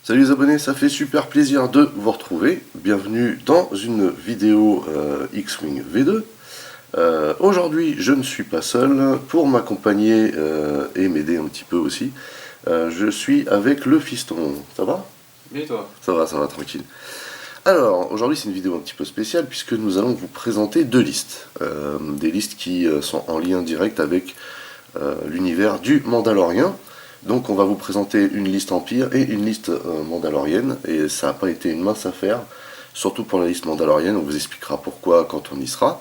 Salut les abonnés, ça fait super plaisir de vous retrouver. Bienvenue dans une vidéo X-Wing V2. Aujourd'hui, je ne suis pas seul. Pour m'accompagner et m'aider un petit peu aussi, je suis avec le fiston. Ça va? Et toi? Ça va, tranquille. Alors, aujourd'hui, c'est une vidéo un petit peu spéciale puisque nous allons vous présenter deux listes. Des listes qui sont en lien direct avec l'univers du Mandalorien. Donc on va vous présenter une liste Empire et une liste Mandalorienne, et ça n'a pas été une mince affaire, surtout pour la liste Mandalorienne, on vous expliquera pourquoi quand on y sera.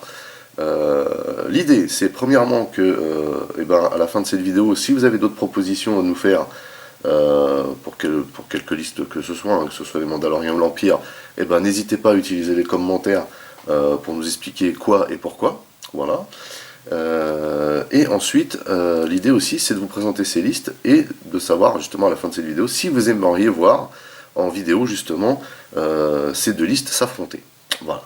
L'idée, c'est premièrement que, à la fin de cette vidéo, si vous avez d'autres propositions à nous faire pour quelques listes que ce soit les Mandaloriens ou l'Empire, n'hésitez pas à utiliser les commentaires pour nous expliquer quoi et pourquoi. Voilà. Et ensuite, l'idée aussi, c'est de vous présenter ces listes et de savoir justement à la fin de cette vidéo si vous aimeriez voir en vidéo justement ces deux listes s'affronter. Voilà.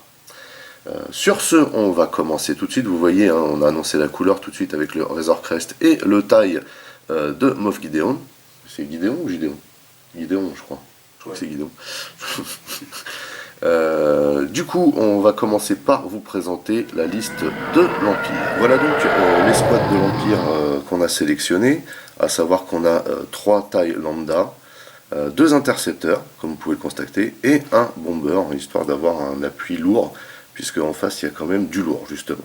Sur ce, on va commencer tout de suite. Vous voyez, hein, on a annoncé la couleur tout de suite avec le Razor Crest et le taille de Moff Gideon. C'est Gideon ou Gideon? Gideon, je crois. Je crois que c'est Gideon. Du coup, on va commencer par vous présenter la liste de l'Empire. Voilà donc l'escouade de l'Empire qu'on a sélectionné, à savoir qu'on a 3 tailles lambda, 2 intercepteurs, comme vous pouvez le constater, et un bomber, histoire d'avoir un appui lourd, puisque en face il y a quand même du lourd, justement.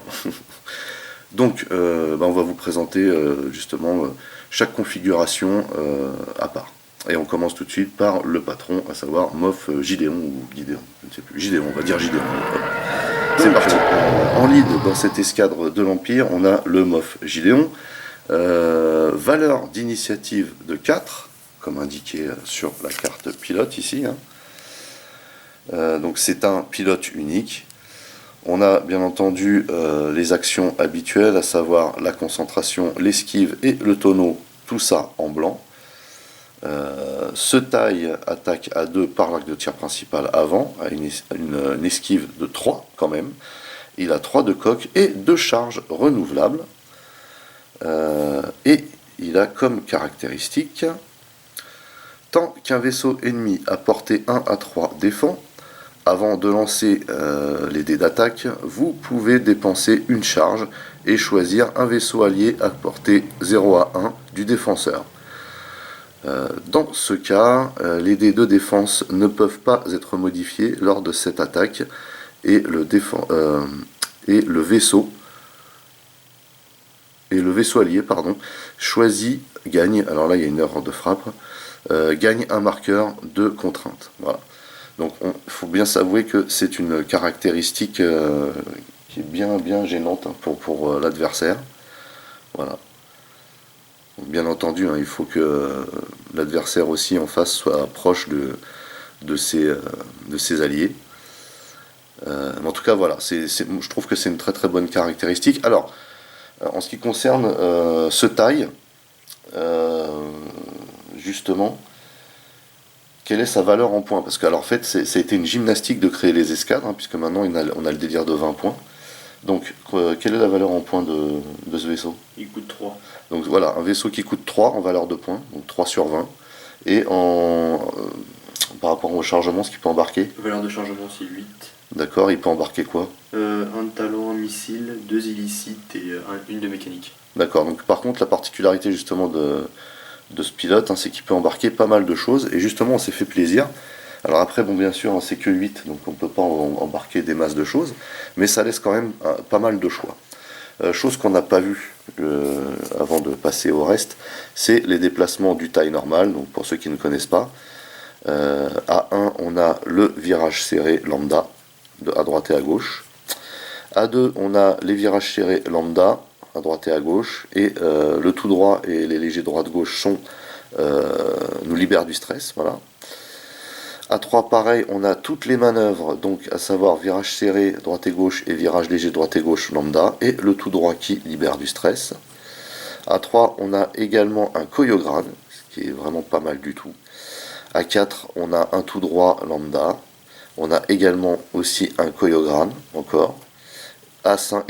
Donc, on va vous présenter justement chaque configuration à part. Et on commence tout de suite par le patron, à savoir Moff Gideon ou Gideon, je ne sais plus. Gideon, on va dire Gideon. C'est parti. En lead dans cette escadre de l'Empire, on a le Moff Gideon. Valeur d'initiative de 4, comme indiqué sur la carte pilote ici. Donc c'est un pilote unique. On a bien entendu les actions habituelles, à savoir la concentration, l'esquive et le tonneau, tout ça en blanc. Ce taille attaque à 2 par l'arc de tir principal avant, à une esquive de 3 quand même. Il a 3 de coque et 2 charges renouvelables. Et il a comme caractéristique, tant qu'un vaisseau ennemi à portée 1 à 3 défend, avant de lancer les dés d'attaque, vous pouvez dépenser une charge et choisir un vaisseau allié à portée 0 à 1 du défenseur. Dans ce cas, les dés de défense ne peuvent pas être modifiés lors de cette attaque et le vaisseau allié choisi gagne, alors là il y a une erreur de frappe, gagne un marqueur de contrainte. Voilà. Donc il faut bien s'avouer que c'est une caractéristique qui est bien gênante pour l'adversaire. Voilà. Bien entendu, il faut que l'adversaire aussi en face soit proche de ses alliés. Mais en tout cas, voilà, je trouve que c'est une très bonne caractéristique. Alors, en ce qui concerne ce taille, justement, quelle est sa valeur en points? Parce que, alors, en fait, ça a été une gymnastique de créer les escadres, puisque maintenant on a le délire de 20 points. Donc, quelle est la valeur en points de ce vaisseau? Il coûte 3. Donc voilà, un vaisseau qui coûte 3 en valeur de points, donc 3 sur 20. Et par rapport au chargement, ce qu'il peut embarquer? Valeur de chargement, c'est 8. D'accord, il peut embarquer quoi? Un talent, un missile, 2 illicites et une de mécanique. D'accord, donc par contre, la particularité justement de ce pilote, c'est qu'il peut embarquer pas mal de choses. Et justement, on s'est fait plaisir. Alors après, bon, bien sûr, c'est que 8, donc on ne peut pas embarquer des masses de choses. Mais ça laisse quand même pas mal de choix. Chose qu'on n'a pas vu avant de passer au reste, c'est les déplacements du taille normal. Donc pour ceux qui ne connaissent pas, à 1 on a le virage serré lambda à droite et à gauche. À 2 on a les virages serrés lambda à droite et à gauche, et le tout droit et les légers droite-gauche nous libèrent du stress. Voilà. À 3, pareil, on a toutes les manœuvres, donc à savoir virage serré, droite et gauche, et virage léger, droite et gauche, lambda, et le tout droit qui libère du stress. À 3, on a également un choréographe, ce qui est vraiment pas mal du tout. À 4, on a un tout droit lambda. On a également aussi un choréographe, encore. À 5,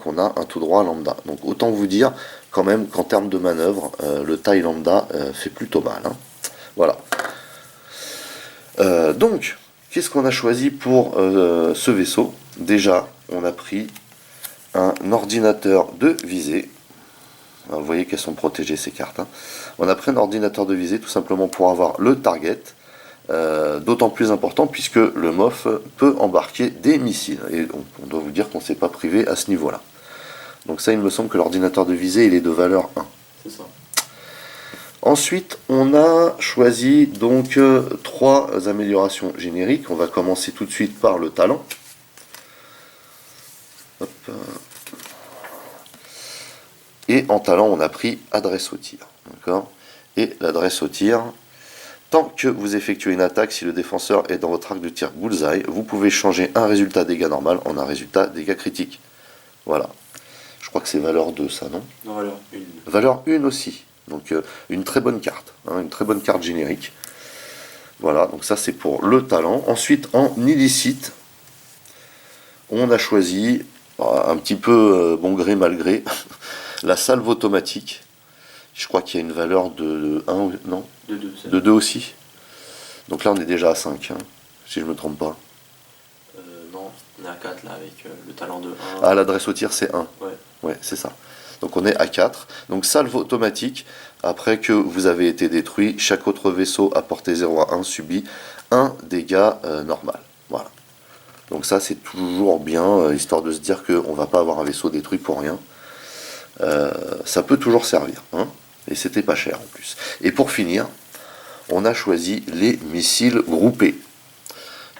on a un tout droit lambda. Donc autant vous dire quand même qu'en termes de manœuvre, le taille lambda fait plutôt mal. Voilà. Donc, qu'est-ce qu'on a choisi pour ce vaisseau? Déjà, on a pris un ordinateur de visée. Alors, vous voyez qu'elles sont protégées ces cartes. Hein. On a pris un ordinateur de visée tout simplement pour avoir le target, d'autant plus important puisque le MOF peut embarquer des missiles. Et on doit vous dire qu'on ne s'est pas privé à ce niveau-là. Donc ça, il me semble que l'ordinateur de visée, il est de valeur 1. C'est ça. Ensuite, on a choisi donc 3 améliorations génériques. On va commencer tout de suite par le talent. Hop. Et en talent, on a pris adresse au tir. D'accord. Et l'adresse au tir, tant que vous effectuez une attaque, si le défenseur est dans votre arc de tir bullseye, vous pouvez changer un résultat dégâts normal en un résultat dégâts critiques. Voilà. Je crois que c'est valeur 2, ça, non? Non, valeur 1. Valeur 1 aussi. Donc une très bonne carte, hein, une très bonne carte générique. Voilà, donc ça c'est pour le talent. Ensuite, en illicite, on a choisi, un petit peu bon gré mal gré, la salve automatique. Je crois qu'il y a une valeur de 1, non? De 2. De 2 aussi. Donc là on est déjà à 5, hein, si je ne me trompe pas. Non, on est à 4 là avec le talent de 1. Ah, l'adresse au tir c'est 1. Ouais. Ouais, c'est ça. Donc on est à 4. Donc salve automatique, après que vous avez été détruit, chaque autre vaisseau à portée 0 à 1 subit un dégât normal. Voilà. Donc ça c'est toujours bien, histoire de se dire qu'on ne va pas avoir un vaisseau détruit pour rien. Ça peut toujours servir. Hein, et c'était pas cher en plus. Et pour finir, on a choisi les missiles groupés.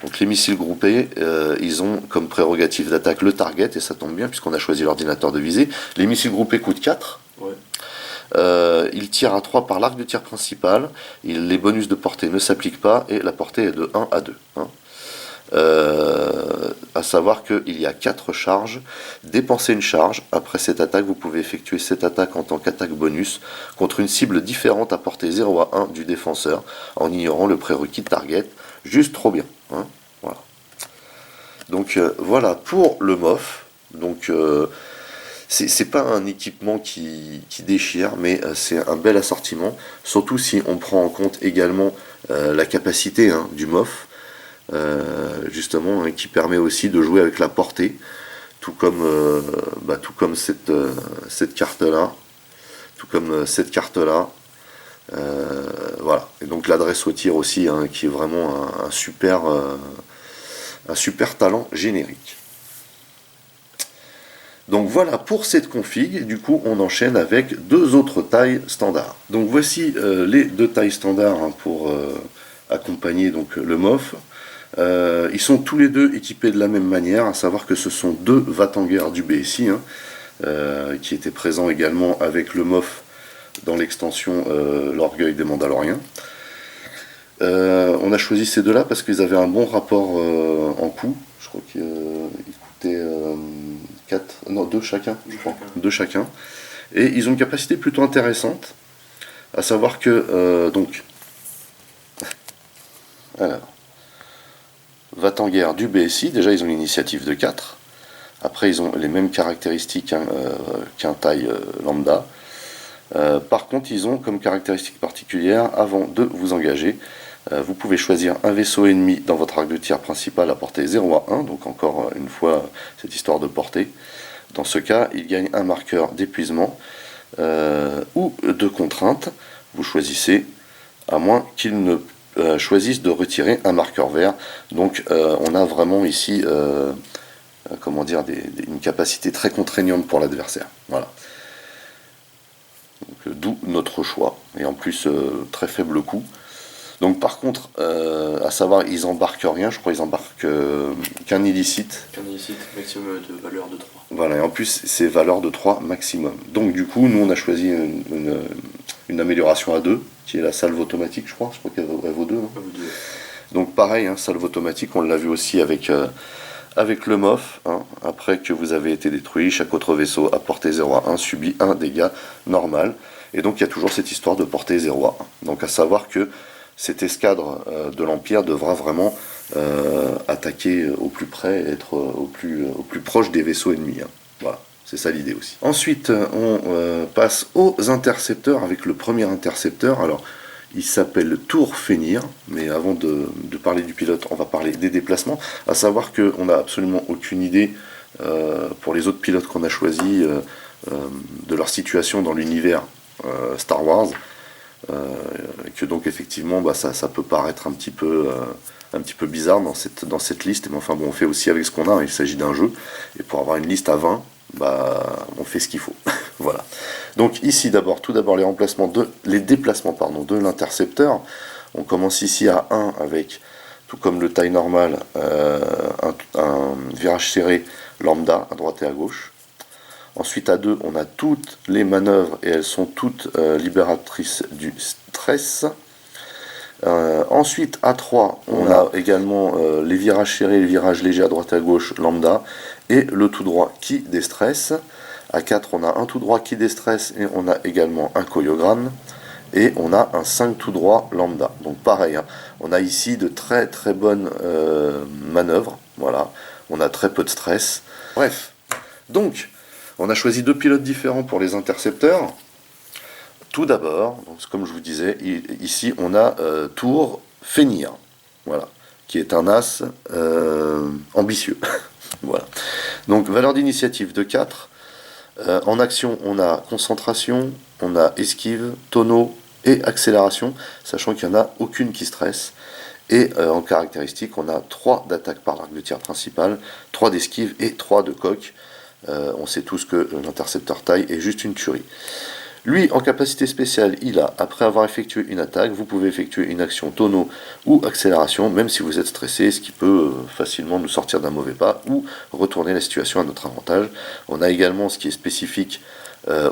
Donc les missiles groupés, ils ont comme prérogative d'attaque le target, et ça tombe bien puisqu'on a choisi l'ordinateur de visée. Les missiles groupés coûtent 4. Ouais. Ils tirent à 3 par l'arc de tir principal. Les bonus de portée ne s'appliquent pas, et la portée est de 1 à 2. Hein. À savoir qu'il y a 4 charges. Dépensez une charge. Après cette attaque, vous pouvez effectuer cette attaque en tant qu'attaque bonus contre une cible différente à portée 0 à 1 du défenseur, en ignorant le prérequis de target. Juste trop bien. Hein, voilà. Donc voilà pour le MOF. Donc c'est pas un équipement qui déchire, mais c'est un bel assortiment. Surtout si on prend en compte également la capacité du MOF, justement, hein, qui permet aussi de jouer avec la portée, tout comme cette carte-là, tout comme cette carte-là. Voilà. Et donc l'adresse au tir aussi, hein, qui est vraiment un super talent générique. Donc voilà pour cette config. Du coup on enchaîne avec 2 autres tailles standards. Donc voici les 2 tailles standards, hein, pour accompagner donc le MOF. Ils sont tous les deux équipés de la même manière, à savoir que ce sont 2 Vatangers du BSI, hein, qui étaient présents également avec le MOF dans l'extension L'Orgueil des Mandaloriens. On a choisi ces 2-là parce qu'ils avaient un bon rapport en coût. Je crois qu'ils coûtaient 2 chacun, je crois. 2 chacun. Et ils ont une capacité plutôt intéressante, à savoir que donc alors, Vatanger du BSI, déjà ils ont une initiative de 4. Après ils ont les mêmes caractéristiques qu'un taille lambda. Par contre, ils ont comme caractéristique particulière, avant de vous engager, vous pouvez choisir un vaisseau ennemi dans votre arc de tir principal à portée 0 à 1, donc encore une fois cette histoire de portée. Dans ce cas, il gagne un marqueur d'épuisement ou de contrainte. Vous choisissez, à moins qu'il ne choisisse de retirer un marqueur vert. Donc on a vraiment ici une capacité très contraignante pour l'adversaire. Voilà. D'où notre choix, et en plus très faible coût. Donc par contre, à savoir, ils embarquent rien, je crois qu'ils embarquent qu'un illicite. Qu'un illicite, maximum de valeur de 3. Voilà, et en plus c'est valeur de 3 maximum. Donc du coup, nous on a choisi une amélioration à 2, qui est la salve automatique, je crois qu'elle vaut 2. Non, donc pareil, hein, salve automatique, on l'a vu aussi avec le MOF, hein, après que vous avez été détruit, chaque autre vaisseau à portée 0 à 1 subit un dégât normal. Et donc il y a toujours cette histoire de portée 0 à 1. Donc à savoir que cette escadre de l'Empire devra vraiment attaquer au plus près, être au plus proche des vaisseaux ennemis. Hein. Voilà, c'est ça l'idée aussi. Ensuite, on passe aux intercepteurs avec le premier intercepteur. Alors, Il s'appelle Tour Fenir, mais avant de parler du pilote, on va parler des déplacements. À savoir qu'on n'a absolument aucune idée pour les autres pilotes qu'on a choisis de leur situation dans l'univers Star Wars. Que donc effectivement bah, ça peut paraître un petit peu bizarre dans cette liste, mais enfin bon, on fait aussi avec ce qu'on a, hein. Il s'agit d'un jeu, et pour avoir une liste à 20, bah, on fait ce qu'il faut. Voilà. Donc ici tout d'abord les déplacements de l'intercepteur. On commence ici à 1 avec, tout comme le taille normal, un virage serré lambda à droite et à gauche. Ensuite à 2, on a toutes les manœuvres et elles sont toutes libératrices du stress. Ensuite à 3, on a également les virages serrés, les virages légers à droite et à gauche, lambda, et le tout droit qui déstresse. À 4, on a un tout droit qui déstresse et on a également un choréogramme. Et on a un 5 tout droit lambda. Donc pareil, hein, on a ici de très très bonnes manœuvres. Voilà, on a très peu de stress. Bref, donc on a choisi 2 pilotes différents pour les intercepteurs. Tout d'abord, comme je vous disais, ici on a Tour Fenir, voilà, qui est un as ambitieux. Voilà. Donc valeur d'initiative de 4. En action, on a concentration, on a esquive, tonneau et accélération, sachant qu'il n'y en a aucune qui stresse. Et en caractéristique, on a 3 d'attaque par l'arc de tir principal, 3 d'esquive et 3 de coque. On sait tous que l'intercepteur taille est juste une tuerie. Lui, en capacité spéciale, il a, après avoir effectué une attaque, vous pouvez effectuer une action tonneau ou accélération, même si vous êtes stressé, ce qui peut facilement nous sortir d'un mauvais pas ou retourner la situation à notre avantage. On a également ce qui est spécifique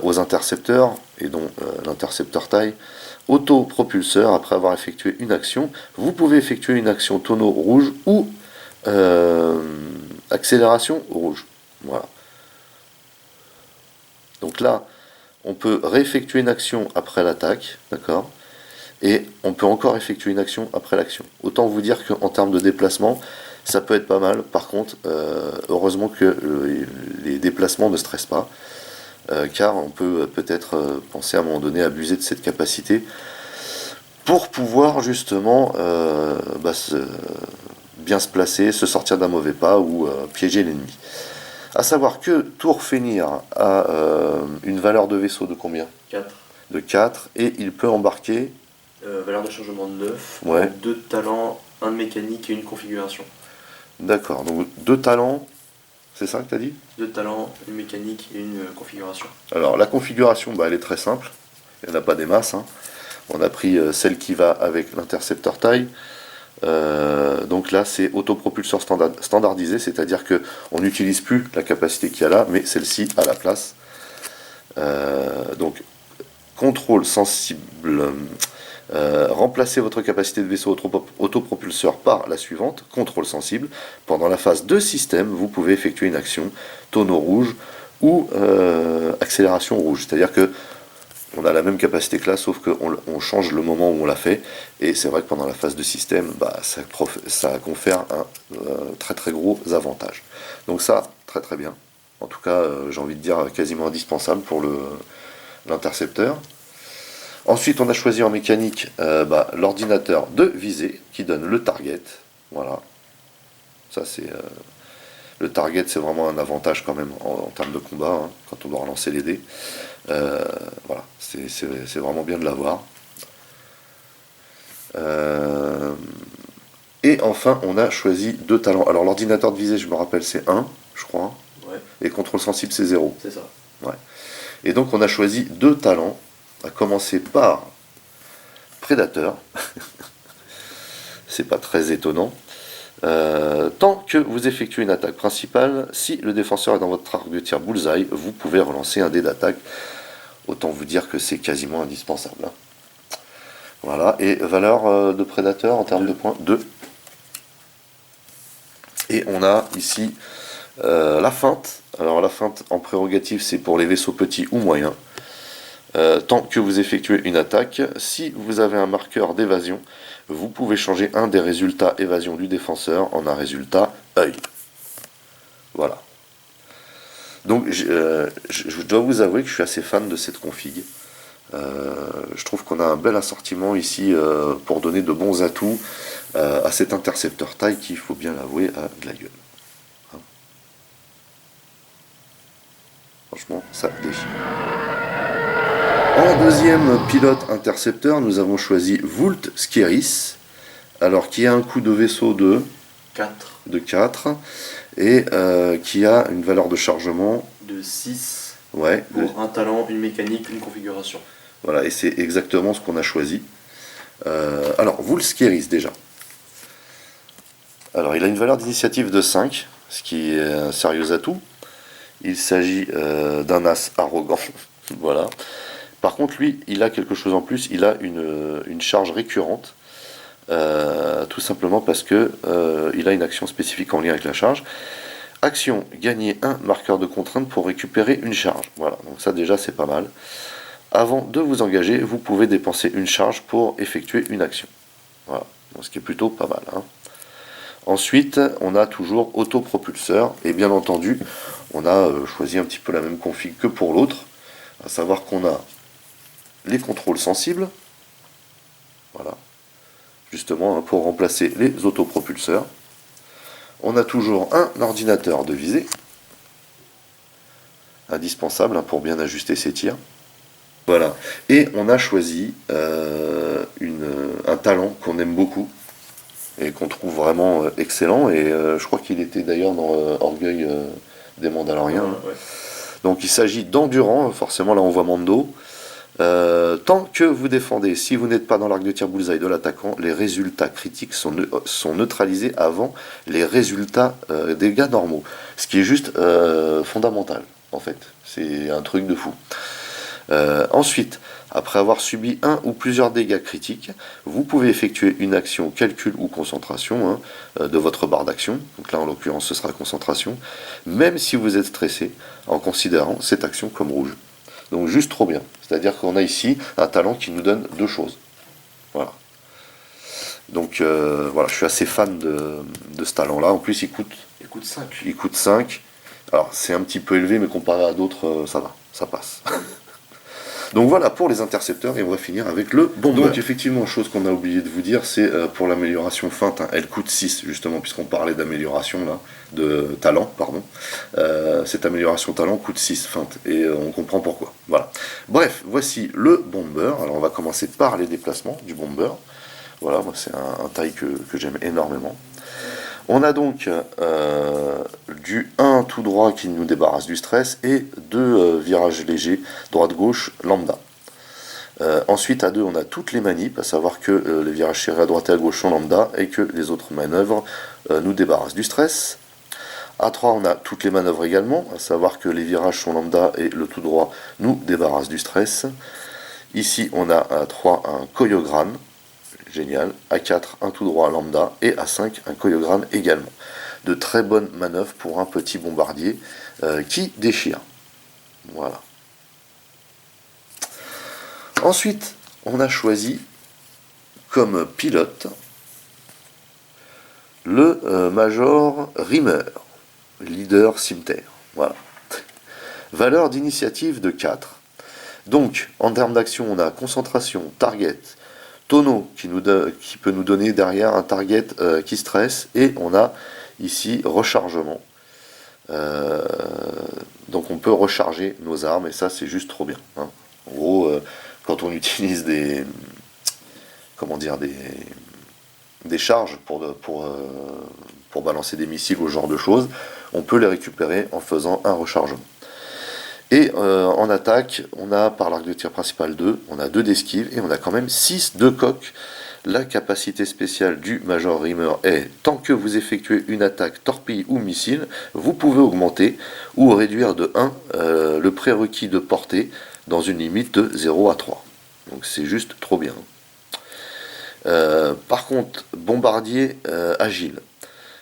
aux intercepteurs, et dont l'intercepteur taille, autopropulseur. Après avoir effectué une action, vous pouvez effectuer une action tonneau rouge ou accélération rouge. Voilà. Donc là, on peut réeffectuer une action après l'attaque, d'accord, et on peut encore effectuer une action après l'action. Autant vous dire qu'en termes de déplacement, ça peut être pas mal. Par contre, heureusement que les déplacements ne stressent pas, car on peut peut-être penser à un moment donné à abuser de cette capacité pour pouvoir justement bien se placer, se sortir d'un mauvais pas ou piéger l'ennemi. A savoir que Tour Fenir a une valeur de vaisseau de combien? 4. De 4, et il peut embarquer... Valeur de chargement de 9, ouais. 2 de talent, 1 de mécanique et une configuration. D'accord, donc 2 talents, c'est ça que tu as dit? 2 talents, une mécanique et une configuration. Alors la configuration, bah, elle est très simple, il n'y en a pas des masses, hein. On a pris celle qui va avec l'intercepteur taille. Donc là c'est autopropulseur standardisé, c'est-à-dire que on n'utilise plus la capacité qu'il y a là, mais celle-ci à la place. Donc contrôle sensible, remplacez votre capacité de vaisseau autopropulseur par la suivante, contrôle sensible. Pendant la phase de système, vous pouvez effectuer une action tonneau rouge ou accélération rouge, c'est-à-dire que on a la même capacité que là, sauf qu'on change le moment où on l'a fait. Et c'est vrai que pendant la phase de système, bah, ça confère un très très gros avantage. Donc ça, très très bien. En tout cas, j'ai envie de dire quasiment indispensable pour l'intercepteur. Ensuite, on a choisi en mécanique l'ordinateur de visée qui donne le target. Voilà. Ça, c'est... le target, c'est vraiment un avantage quand même en termes de combat, hein, quand on doit relancer les dés. Voilà, c'est vraiment bien de l'avoir. Et enfin, on a choisi 2 talents. Alors, l'ordinateur de visée, je me rappelle, c'est 1, je crois. Ouais. Et contrôle sensible, c'est 0. C'est ça. Ouais. Et donc, on a choisi 2 talents, à commencer par Prédateur. C'est pas très étonnant. Tant que vous effectuez une attaque principale, si le défenseur est dans votre arc de tir bullseye, vous pouvez relancer un dé d'attaque. Autant vous dire que c'est quasiment indispensable. Voilà, et valeur de prédateur en termes de points, 2. Et on a ici la feinte. Alors la feinte en prérogative, c'est pour les vaisseaux petits ou moyens. Tant que vous effectuez une attaque, si vous avez un marqueur d'évasion, vous pouvez changer un des résultats évasion du défenseur en un résultat œil. Voilà. Donc je dois vous avouer que je suis assez fan de cette config. Je trouve qu'on a un bel assortiment ici pour donner de bons atouts à cet intercepteur taille qui, il faut bien l'avouer, a de la gueule. Hein. Franchement, ça déchire. En deuxième pilote intercepteur, nous avons choisi Vult Skieris, alors qui a un coût de vaisseau de 4 et qui a une valeur de chargement de 6 ouais, pour un talent, une mécanique, une configuration. Voilà, et c'est exactement ce qu'on a choisi. Alors, Vult Skieris déjà. Alors, il a une valeur d'initiative de 5, ce qui est un sérieux atout. Il s'agit d'un as arrogant. Voilà. Par contre, lui, il a quelque chose en plus. Il a une charge récurrente. Tout simplement parce que il a une action spécifique en lien avec la charge. Action, gagner un marqueur de contrainte pour récupérer une charge. Voilà, donc ça déjà c'est pas mal. Avant de vous engager, vous pouvez dépenser une charge pour effectuer une action. Voilà, donc ce qui est plutôt pas mal. Hein. Ensuite, on a toujours autopropulseur, et bien entendu, on a choisi un petit peu la même config que pour l'autre, à savoir qu'on a les contrôles sensibles, voilà, justement hein, pour remplacer les autopropulseurs. On a toujours un ordinateur de visée, indispensable hein, pour bien ajuster ses tirs. Voilà, et on a choisi un talent qu'on aime beaucoup, et qu'on trouve vraiment excellent, et je crois qu'il était d'ailleurs dans Orgueil des Mandaloriens. Ouais. Donc il s'agit d'Endurant, forcément là on voit Mando. Tant que vous défendez, si vous n'êtes pas dans l'arc de tir bullseye de l'attaquant, les résultats critiques sont neutralisés avant les résultats dégâts normaux. Ce qui est juste fondamental, en fait. C'est un truc de fou. Ensuite, après avoir subi un ou plusieurs dégâts critiques, vous pouvez effectuer une action calcul ou concentration hein, de votre barre d'action. Donc là, en l'occurrence, ce sera concentration, même si vous êtes stressé, en considérant cette action comme rouge. Donc juste trop bien. C'est-à-dire qu'on a ici un talent qui nous donne deux choses. Voilà. Donc voilà, je suis assez fan de ce talent-là. En plus, il coûte 5. Il coûte 5. Alors, c'est un petit peu élevé, mais comparé à d'autres, ça va, ça passe. Donc voilà pour les intercepteurs, et on va finir avec le bomber. Donc effectivement, chose qu'on a oublié de vous dire, c'est pour l'amélioration feinte, hein, elle coûte 6 justement, puisqu'on parlait d'amélioration là, de talent, pardon. Cette amélioration talent coûte 6 feinte, et on comprend pourquoi. Voilà. Bref, voici le bomber. Alors on va commencer par les déplacements du bomber. Voilà, moi c'est un taille que j'aime énormément. On a donc du 1 tout droit qui nous débarrasse du stress et 2 virages légers, droite-gauche, lambda. Ensuite, à 2, on a toutes les manips, à savoir que les virages serrés à droite et à gauche sont lambda et que les autres manœuvres nous débarrassent du stress. À 3, on a toutes les manœuvres également, à savoir que les virages sont lambda et le tout droit nous débarrasse du stress. Ici, on a à 3 un Koyograne. Génial. A4, un tout droit lambda, et A5, un Koyograne également. De très bonnes manœuvres pour un petit bombardier qui déchire. Voilà. Ensuite, on a choisi comme pilote le Major Rimmer, leader cimeterre. Voilà. Valeur d'initiative de 4. Donc, en termes d'action, on a concentration, target, tonneau qui peut nous donner derrière un target qui stresse, et on a ici rechargement. Donc on peut recharger nos armes, et ça c'est juste trop bien. Hein. En gros, quand on utilise des charges pour balancer des missiles ou ce genre de choses, on peut les récupérer en faisant un rechargement. Et en attaque, on a par l'arc de tir principal 2, on a 2 d'esquive, et on a quand même 6 de coque. La capacité spéciale du Major Rimmer est, tant que vous effectuez une attaque torpille ou missile, vous pouvez augmenter ou réduire de 1 le prérequis de portée dans une limite de 0 à 3. Donc c'est juste trop bien. Par contre, bombardier agile.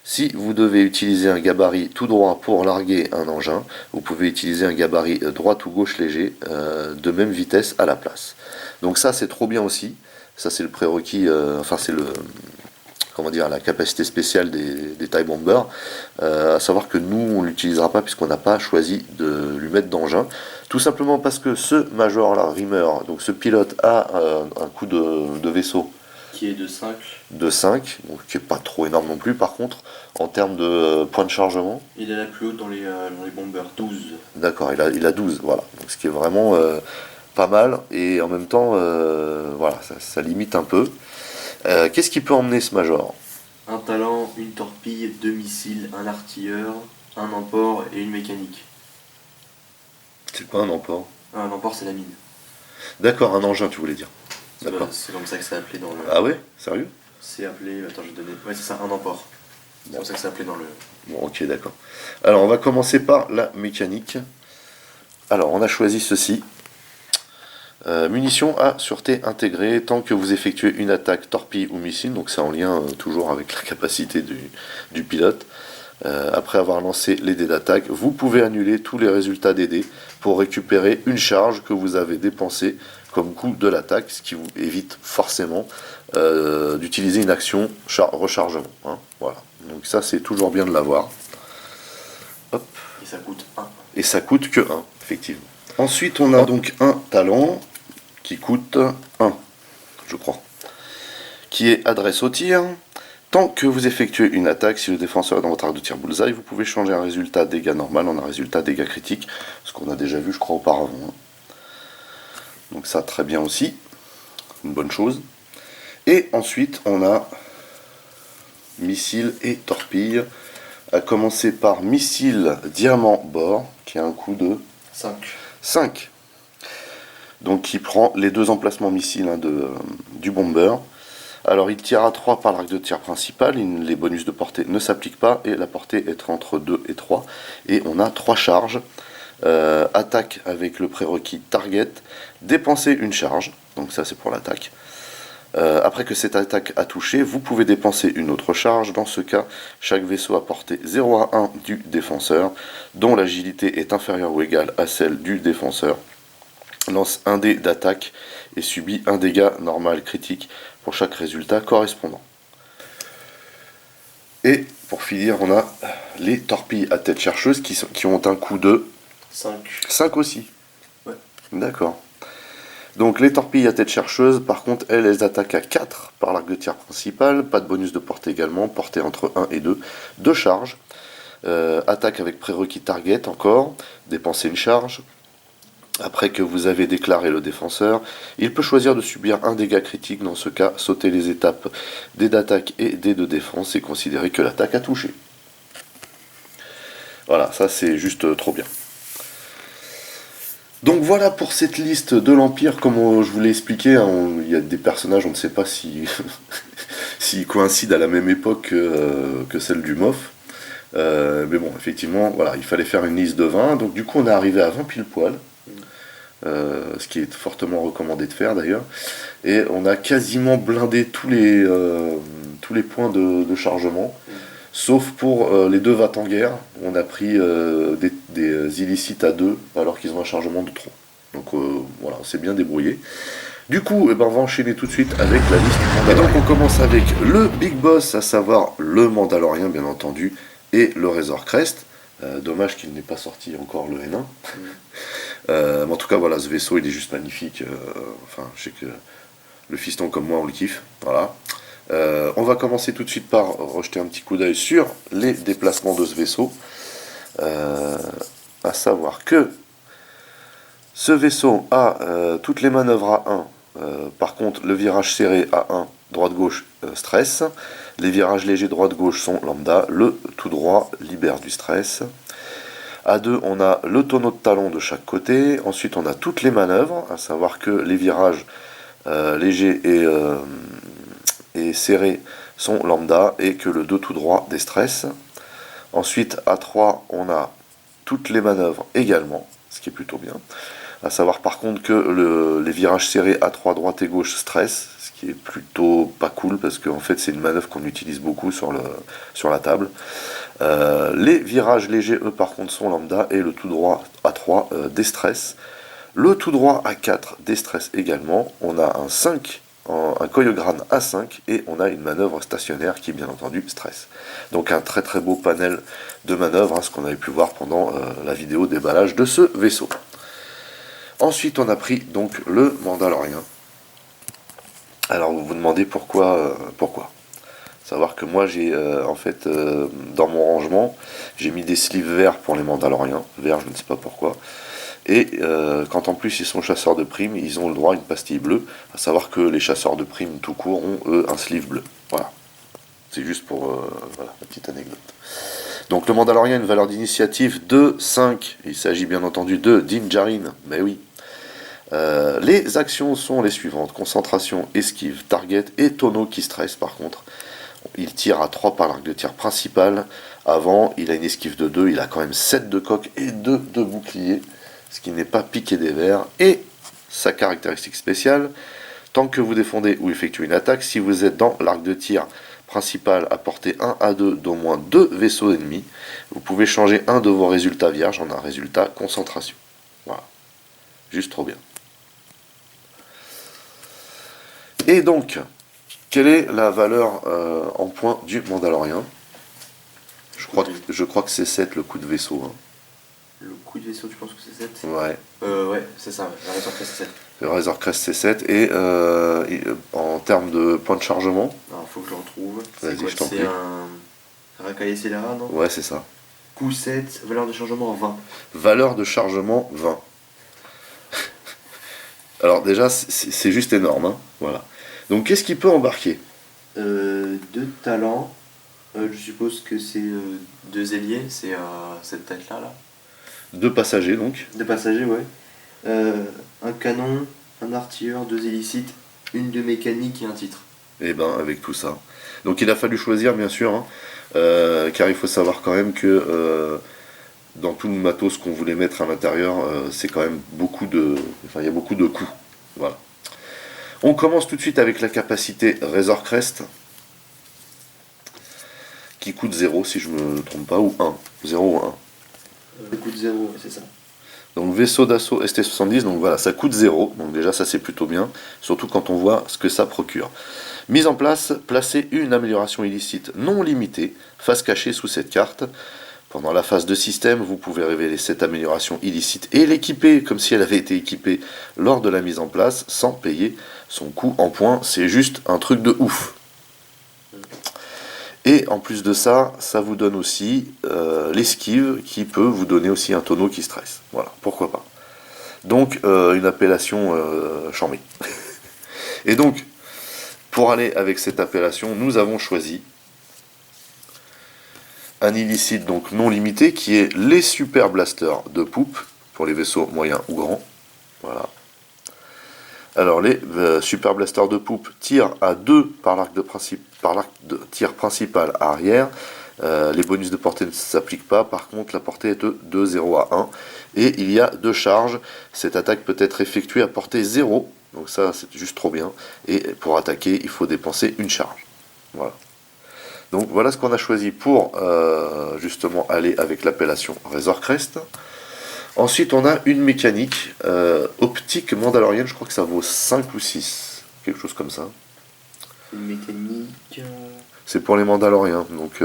Si vous devez utiliser un gabarit tout droit pour larguer un engin, vous pouvez utiliser un gabarit droite ou gauche léger de même vitesse à la place. Donc ça c'est trop bien aussi. Ça c'est le prérequis, c'est la capacité spéciale des TIE Bombers. À savoir que nous on l'utilisera pas puisqu'on n'a pas choisi de lui mettre d'engin. Tout simplement parce que ce Major-là, Rimmer, donc ce pilote, a un coup de vaisseau Qui est de 5. de 5, donc qui n'est pas trop énorme non plus. Par contre, en termes de points de chargement, Il est la plus haute dans les bombers, 12. d'accord, il a 12, voilà. Donc, ce qui est vraiment pas mal, et en même temps, voilà, ça limite un peu. Qu'est-ce qui peut emmener ce Major? Un talent, une torpille, 2 missiles, un artilleur, un emport et une mécanique. C'est pas un emport. Un emport, c'est la mine. D'accord, un engin, tu voulais dire. D'accord. C'est comme ça que c'est appelé dans le. Ah ouais? Sérieux? C'est appelé. Attends, je vais donner. Ouais, c'est ça, un emport. C'est comme ça que c'est appelé dans le. Bon, ok, d'accord. Alors, on va commencer par la mécanique. Alors, on a choisi ceci. Munitions à sûreté intégrée, tant que vous effectuez une attaque torpille ou missile, donc c'est en lien toujours avec la capacité du pilote. Après avoir lancé les dés d'attaque, vous pouvez annuler tous les résultats des dés pour récupérer une charge que vous avez dépensée comme coût de l'attaque, ce qui vous évite forcément d'utiliser une action rechargement. Hein, voilà. Donc ça, c'est toujours bien de l'avoir. Hop. Et ça coûte 1. Et ça coûte que 1, effectivement. Ensuite, on a donc un talent qui coûte 1, je crois, qui est adresse au tir. Tant que vous effectuez une attaque, si le défenseur est dans votre arc de tir bullseye, vous pouvez changer un résultat dégâts normal en un résultat dégâts critique, ce qu'on a déjà vu, je crois, auparavant. Donc ça, très bien aussi, une bonne chose. Et ensuite, on a missile et torpille, à commencer par missile diamant bord, qui a un coût de 5. Donc qui prend les 2 emplacements missiles du bomber. Alors il tire à 3 par l'arc de tir principal, les bonus de portée ne s'appliquent pas, et la portée est entre 2 et 3. Et on a 3 charges. Attaque avec le prérequis target, dépenser une charge, donc ça c'est pour l'attaque. Après que cette attaque a touché, vous pouvez dépenser une autre charge. Dans ce cas, chaque vaisseau à portée 0 à 1 du défenseur, dont l'agilité est inférieure ou égale à celle du défenseur, lance un dé d'attaque et subit un dégât normal critique pour chaque résultat correspondant. Et pour finir, on a les torpilles à tête chercheuse qui ont un coût de 5 aussi. Ouais. D'accord. Donc les torpilles à tête chercheuse, par contre, elles attaquent à 4 par l'arc de tir principal, pas de bonus de portée également, portée entre 1 et 2, 2 charges. Attaque avec prérequis target encore, dépenser une charge. Après que vous avez déclaré le défenseur, il peut choisir de subir un dégât critique. Dans ce cas, sauter les étapes dés d'attaque et dés de défense et considérer que l'attaque a touché. Voilà, ça c'est juste trop bien. Donc voilà pour cette liste de l'Empire, comme je vous l'ai expliqué, hein, il y a des personnages, on ne sait pas si s'ils coïncident à la même époque que celle du MOF. Mais bon, effectivement, voilà, il fallait faire une liste de 20, donc du coup on est arrivé à 20 pile poil. Ce qui est fortement recommandé de faire d'ailleurs, et on a quasiment blindé tous les points de chargement, sauf pour les 2 va-t-en-guerre, on a pris des illicites à 2 alors qu'ils ont un chargement de 3. Donc voilà, on s'est bien débrouillé. Du coup, on va enchaîner tout de suite avec la liste Mandalorian. Et donc on commence avec le Big Boss, à savoir le Mandalorian bien entendu, et le Razor Crest. Dommage qu'il n'ait pas sorti encore le N1. Mais en tout cas, voilà, ce vaisseau, il est juste magnifique. Enfin, je sais que le fiston comme moi, on le kiffe. Voilà. On va commencer tout de suite par rejeter un petit coup d'œil sur les déplacements de ce vaisseau. À savoir que ce vaisseau a toutes les manœuvres à 1. Par contre, le virage serré à 1, droite-gauche, stress. Les virages légers droite-gauche sont lambda. Le tout droit libère du stress. À 2, on a le tonneau de talon de chaque côté. Ensuite, on a toutes les manœuvres, à savoir que les virages légers et serrés sont lambda et que le 2 tout droit déstresse. Ensuite, à 3, on a toutes les manœuvres également, ce qui est plutôt bien. À savoir par contre que les virages serrés à 3 droite et gauche stress, ce qui est plutôt pas cool parce qu'en fait c'est une manœuvre qu'on utilise beaucoup sur la table. Les virages légers, eux, par contre, sont lambda, et le tout droit à 3 déstresse. Le tout droit à 4 déstresse également. On a un 5, un Koyogran à 5, et on a une manœuvre stationnaire qui, bien entendu, stresse. Donc un très très beau panel de manœuvres, hein, ce qu'on avait pu voir pendant la vidéo déballage de ce vaisseau. Ensuite, on a pris donc le Mandalorien. Alors, vous vous demandez pourquoi. Savoir que moi, j'ai en fait, dans mon rangement, j'ai mis des sleeves verts pour les Mandaloriens. Verts, je ne sais pas pourquoi. Et quand en plus ils sont chasseurs de primes, ils ont le droit à une pastille bleue. À savoir que les chasseurs de primes tout court ont, eux, un sleeve bleu. Voilà. C'est juste pour voilà, la petite anecdote. Donc le Mandalorien a une valeur d'initiative de 5. Il s'agit bien entendu de Din Djarin. Mais oui. Les actions sont les suivantes. Concentration, esquive, target et tonneau qui stresse par contre. Il tire à 3 par l'arc de tir principal. Avant, il a une esquive de 2. Il a quand même 7 de coque et 2 de bouclier. Ce qui n'est pas piqué des verres. Et sa caractéristique spéciale, tant que vous défendez ou effectuez une attaque, si vous êtes dans l'arc de tir principal à portée 1 à 2 d'au moins 2 vaisseaux ennemis, vous pouvez changer un de vos résultats vierges en un résultat concentration. Voilà. Juste trop bien. Et donc, quelle est la valeur en points du Mandalorien? Je crois que c'est 7 le coup de vaisseau. Hein. Le coup de vaisseau, tu penses que c'est 7? Ouais. Ouais, c'est ça, la Razor Crest c'est 7. Le Razor Crest c'est 7. Et en termes de points de chargement? Alors, faut que je le retrouve. Vas-y, je t'en prie. C'est un Rakai Selara, non? Ouais, c'est ça. Coup 7, valeur de chargement 20. Valeur de chargement 20. Alors déjà, c'est juste énorme. Hein. Voilà. Donc qu'est-ce qu'il peut embarquer? 2 talents. Je suppose que c'est 2 ailiers, c'est cette tête-là. Là. 2 passagers donc. 2 passagers, ouais. Un canon, un artilleur, 2 illicites, une de mécanique et un titre. Et ben avec tout ça. Donc il a fallu choisir bien sûr, hein, car il faut savoir quand même que dans tout le matos qu'on voulait mettre à l'intérieur, c'est quand même beaucoup de. Enfin il y a beaucoup de coûts. Voilà. On commence tout de suite avec la capacité Razor Crest, qui coûte 0 si je ne me trompe pas, ou 1. 0 ou 1. Le coup de 0, c'est ça. Donc vaisseau d'assaut ST-70, donc voilà, ça coûte 0, donc déjà ça c'est plutôt bien, surtout quand on voit ce que ça procure. Mise en place, placez une amélioration illicite non limitée, face cachée sous cette carte. Pendant la phase de système, vous pouvez révéler cette amélioration illicite et l'équiper comme si elle avait été équipée lors de la mise en place, sans payer son coût en points. C'est juste un truc de ouf. Et en plus de ça, ça vous donne aussi l'esquive qui peut vous donner aussi un tonneau qui stresse. Voilà, pourquoi pas. Donc une appellation chambée. Et donc, pour aller avec cette appellation, nous avons choisi un illicite donc non limité qui est les Super Blasters de poupe pour les vaisseaux moyens ou grands. Voilà. Alors les Super Blasters de poupe tirent à 2 par l'arc de tir principal à arrière. Les bonus de portée ne s'appliquent pas, par contre la portée est de 0 à 1. Et il y a 2 charges. Cette attaque peut être effectuée à portée 0, donc ça c'est juste trop bien. Et pour attaquer, il faut dépenser une charge. Voilà. Donc voilà ce qu'on a choisi pour justement aller avec l'appellation Razor Crest. Ensuite, on a une mécanique optique mandalorienne, je crois que ça vaut 5 ou 6, quelque chose comme ça. Une mécanique. C'est pour les Mandaloriens, donc.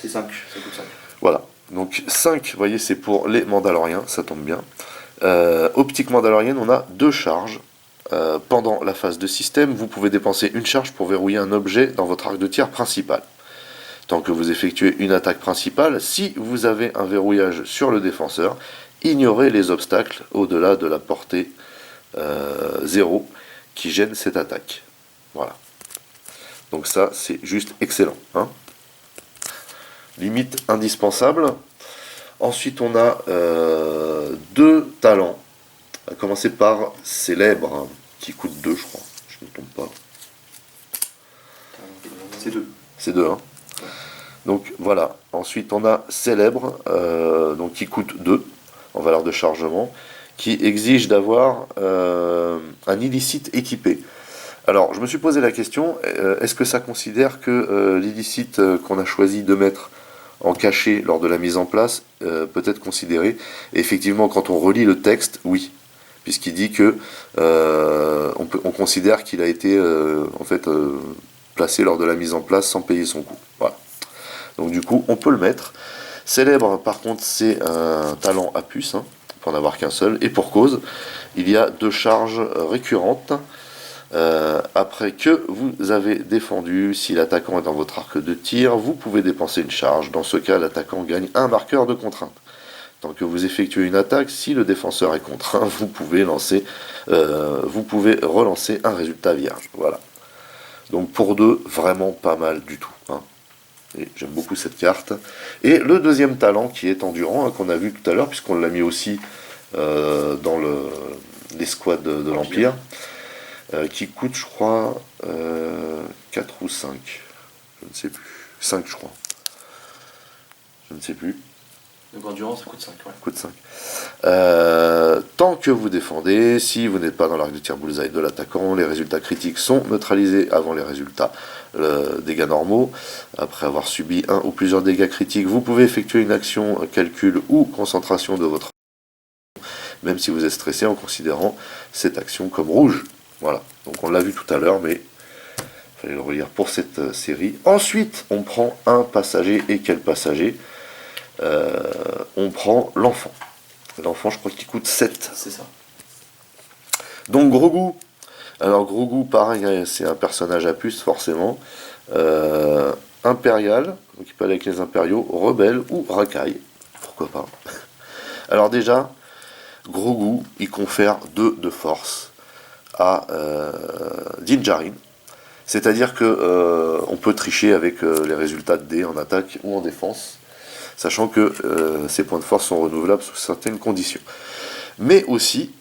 C'est 5, ça coûte 5. Voilà, donc 5, vous voyez, c'est pour les Mandaloriens, ça tombe bien. Optique mandalorienne, on a 2 charges. Pendant la phase de système, vous pouvez dépenser une charge pour verrouiller un objet dans votre arc de tir principal. Tant que vous effectuez une attaque principale, si vous avez un verrouillage sur le défenseur, ignorez les obstacles au-delà de la portée 0 qui gênent cette attaque. Voilà. Donc ça, c'est juste excellent. Hein. Limite indispensable. Ensuite, on a 2 talents. À commencer par Célèbre, hein, qui coûte 2, je crois. Je ne me trompe pas. C'est 2. C'est 2, hein. Donc voilà, ensuite on a Célèbre, donc qui coûte 2 en valeur de chargement, qui exige d'avoir un illicite équipé. Alors je me suis posé la question, est-ce que ça considère que l'illicite qu'on a choisi de mettre en cachet lors de la mise en place peut être considéré? Et effectivement, quand on relit le texte, oui, puisqu'il dit que on considère qu'il a été en fait placé lors de la mise en place sans payer son coût. Voilà. Donc du coup, on peut le mettre. Célèbre, par contre, c'est un talent à puce, hein, peut en avoir qu'un seul, et pour cause, il y a 2 charges récurrentes. Après que vous avez défendu, si l'attaquant est dans votre arc de tir, vous pouvez dépenser une charge. Dans ce cas, l'attaquant gagne un marqueur de contrainte. Tant que vous effectuez une attaque, si le défenseur est contraint, vous pouvez relancer un résultat vierge. Voilà. Donc pour 2, vraiment pas mal du tout. Hein. Et j'aime beaucoup cette carte. Et le deuxième talent qui est endurant, hein, qu'on a vu tout à l'heure, puisqu'on l'a mis aussi dans l'escouade de l'Empire, qui coûte, je crois, 4 ou 5. Je ne sais plus. 5, je crois. Je ne sais plus. Donc endurance, ça coûte 5. Ouais. Coûte 5. Tant que vous défendez, si vous n'êtes pas dans l'arc de tir bullseye de l'attaquant, les résultats critiques sont neutralisés avant les résultats dégâts normaux. Après avoir subi un ou plusieurs dégâts critiques, vous pouvez effectuer une action, calcul ou concentration de votre même si vous êtes stressé en considérant cette action comme rouge. Voilà, donc on l'a vu tout à l'heure, mais il fallait le relire pour cette série. Ensuite, on prend un passager, et quel passager? On prend l'enfant. L'enfant, je crois qu'il coûte 7. C'est ça. Donc Grogu. Alors Grogu, pareil, c'est un personnage à puce, forcément. Impérial, donc il peut aller avec les impériaux, rebelle ou racaille. Pourquoi pas. Alors déjà, Grogu, il confère 2 de force à Din Djarin. C'est-à-dire que on peut tricher avec les résultats de dés en attaque ou en défense, sachant que ces points de force sont renouvelables sous certaines conditions. Mais aussi,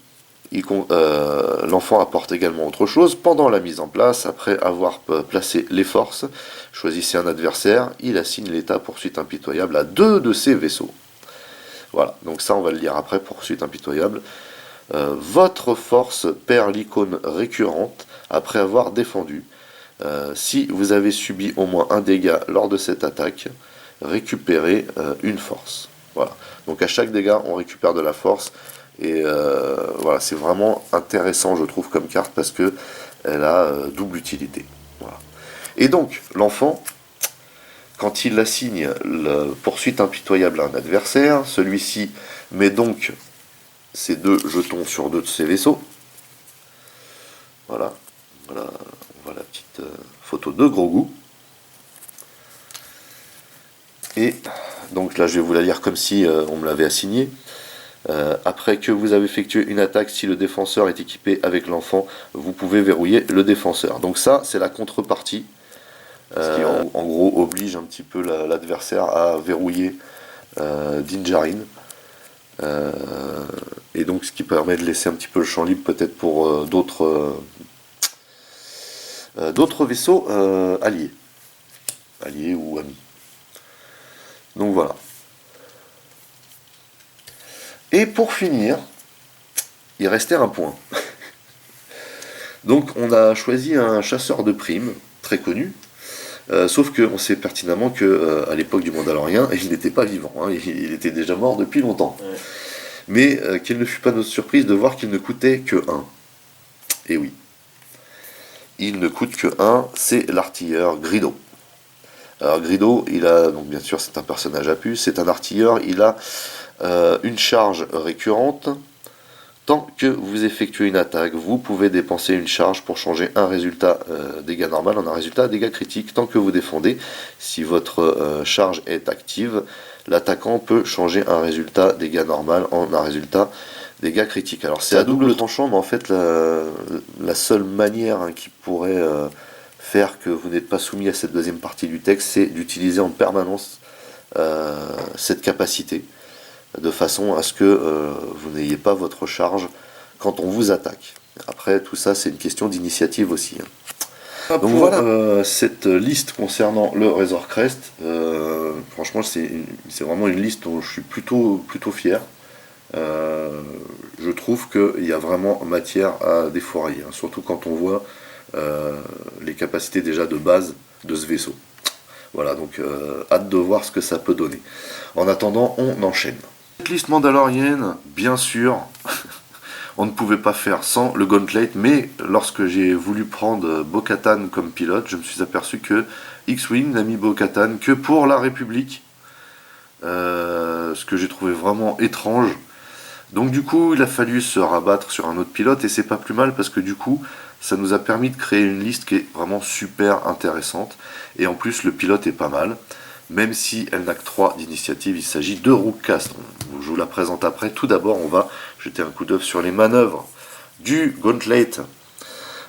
l'enfant apporte également autre chose. Pendant la mise en place, après avoir placé les forces, choisissez un adversaire, il assigne l'état poursuite impitoyable à 2 de ses vaisseaux. Voilà, donc ça on va le lire après, poursuite impitoyable. Votre force perd l'icône récurrente après avoir défendu. Si vous avez subi au moins un dégât lors de cette attaque, récupérez une force. Voilà. Donc à chaque dégât, on récupère de la force. Et voilà, c'est vraiment intéressant, je trouve, comme carte parce que elle a double utilité. Voilà. Et donc, l'enfant, quand il assigne la poursuite impitoyable à un adversaire, celui-ci met donc ces 2 jetons sur 2 de ses vaisseaux. Voilà. Voilà, on voit la petite photo de Grogu. Et donc là, je vais vous la lire comme si on me l'avait assigné. Après que vous avez effectué une attaque, si le défenseur est équipé avec l'enfant, vous pouvez verrouiller le défenseur. Donc ça, c'est la contrepartie. Ce qui en gros oblige un petit peu l'adversaire à verrouiller Din Djarin. Et donc ce qui permet de laisser un petit peu le champ libre peut-être pour d'autres vaisseaux alliés ou amis. Donc voilà. Et pour finir, il restait un point. Donc on a choisi un chasseur de primes très connu, sauf qu'on sait pertinemment que à l'époque du Mandalorien, il n'était pas vivant, hein, il était déjà mort depuis longtemps. Ouais. Mais quelle ne fut pas notre surprise de voir qu'il ne coûtait que 1. Et oui, il ne coûte que 1, c'est l'artilleur Greedo. Alors Greedo, il a, donc bien sûr c'est un personnage à puce, c'est un artilleur, il a une charge récurrente. Tant que vous effectuez une attaque, vous pouvez dépenser une charge pour changer un résultat dégâts normal en un résultat dégâts critiques. Tant que vous défendez, si votre charge est active, l'attaquant peut changer un résultat dégâts normal en un résultat dégâts critiques. Alors c'est à double tranchant, mais en fait la seule manière qui pourrait faire que vous n'êtes pas soumis à cette deuxième partie du texte, c'est d'utiliser en permanence cette capacité, de façon à ce que vous n'ayez pas votre charge quand on vous attaque. Après, tout ça, c'est une question d'initiative aussi. Hein. Donc voilà, cette liste concernant le Razor Crest, franchement, c'est vraiment une liste dont je suis plutôt fier. Je trouve qu'il y a vraiment matière à défourailler, hein, surtout quand on voit les capacités déjà de base de ce vaisseau. Voilà, donc hâte de voir ce que ça peut donner. En attendant, on enchaîne. Cette liste mandalorienne, bien sûr, on ne pouvait pas faire sans le Gauntlet, mais lorsque j'ai voulu prendre Bo-Katan comme pilote, je me suis aperçu que X-Wing n'a mis Bo-Katan que pour la République, ce que j'ai trouvé vraiment étrange. Donc du coup, il a fallu se rabattre sur un autre pilote et c'est pas plus mal parce que du coup, ça nous a permis de créer une liste qui est vraiment super intéressante. Et en plus, le pilote est pas mal. Même si elle n'a que 3 d'initiative, il s'agit de Rookcast. Je vous la présente après. Tout d'abord, on va jeter un coup d'œil sur les manœuvres du Gauntlet.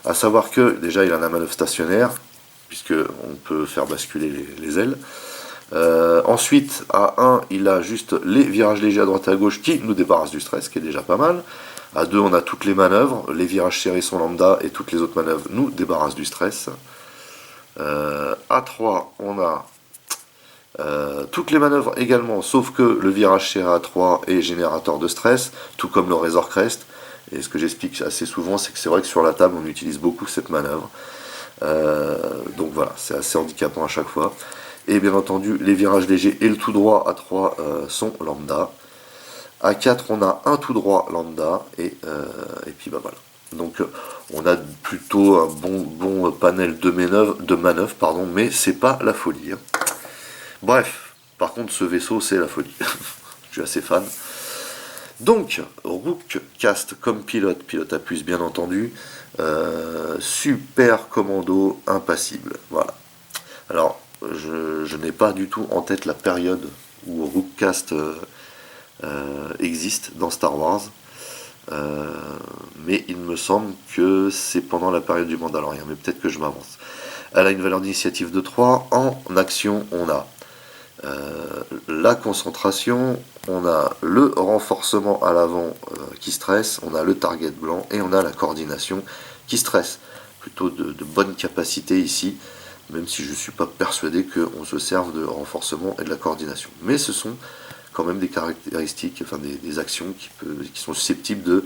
À savoir que déjà, il a la manœuvre stationnaire, puisque on peut faire basculer les ailes. Ensuite, à 1, il a juste les virages légers à droite et à gauche qui nous débarrassent du stress, qui est déjà pas mal. À 2, on a toutes les manœuvres. Les virages serrés sont lambda et toutes les autres manœuvres nous débarrassent du stress. À 3, on a toutes les manœuvres également, sauf que le virage serré à 3 est générateur de stress, tout comme le Razor Crest. Et ce que j'explique assez souvent, c'est que c'est vrai que sur la table, on utilise beaucoup cette manœuvre. Donc voilà, c'est assez handicapant à chaque fois. Et bien entendu, les virages légers et le tout droit à 3 sont lambda. À 4, on a un tout droit lambda. Et puis bah voilà. Donc on a plutôt un bon panel de manœuvres, pardon, mais c'est pas la folie. Hein. Bref, par contre, ce vaisseau, c'est la folie. Je suis assez fan. Donc, Rookcast comme pilote à puce bien entendu, super commando impassible. Voilà. Alors, je n'ai pas du tout en tête la période où Rookcast existe dans Star Wars, mais il me semble que c'est pendant la période du Mandalorian, mais peut-être que je m'avance. Elle a une valeur d'initiative de 3. En action, on a la concentration, on a le renforcement à l'avant qui stresse, on a le target blanc et on a la coordination qui stresse. Plutôt de bonnes capacités ici, même si je ne suis pas persuadé qu'on se serve de renforcement et de la coordination. Mais ce sont quand même des caractéristiques, enfin des actions qui sont susceptibles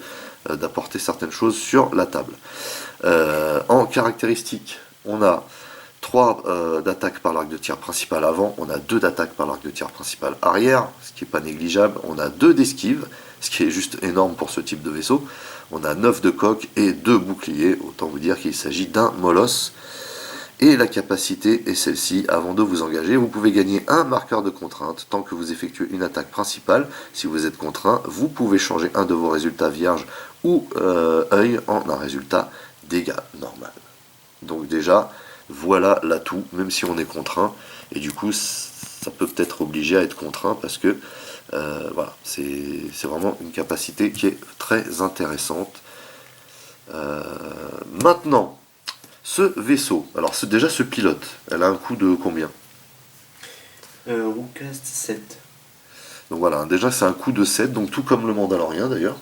d'apporter certaines choses sur la table. En caractéristiques, on a 3 d'attaque par l'arc de tir principal avant, on a 2 d'attaque par l'arc de tir principal arrière, ce qui n'est pas négligeable, on a 2 d'esquive, ce qui est juste énorme pour ce type de vaisseau, on a 9 de coque et 2 boucliers, autant vous dire qu'il s'agit d'un molosse. Et la capacité est celle-ci, avant de vous engager, vous pouvez gagner un marqueur de contrainte tant que vous effectuez une attaque principale. Si vous êtes contraint, vous pouvez changer un de vos résultats vierges ou œil en un résultat dégâts normal. Donc déjà, voilà l'atout, même si on est contraint, et du coup, ça peut peut-être obliger à être contraint parce que voilà, c'est vraiment une capacité qui est très intéressante. Maintenant, ce vaisseau, alors déjà ce pilote, elle a un coût de combien? Rookcast 7. Donc voilà, déjà c'est un coût de 7, donc tout comme le Mandalorien d'ailleurs.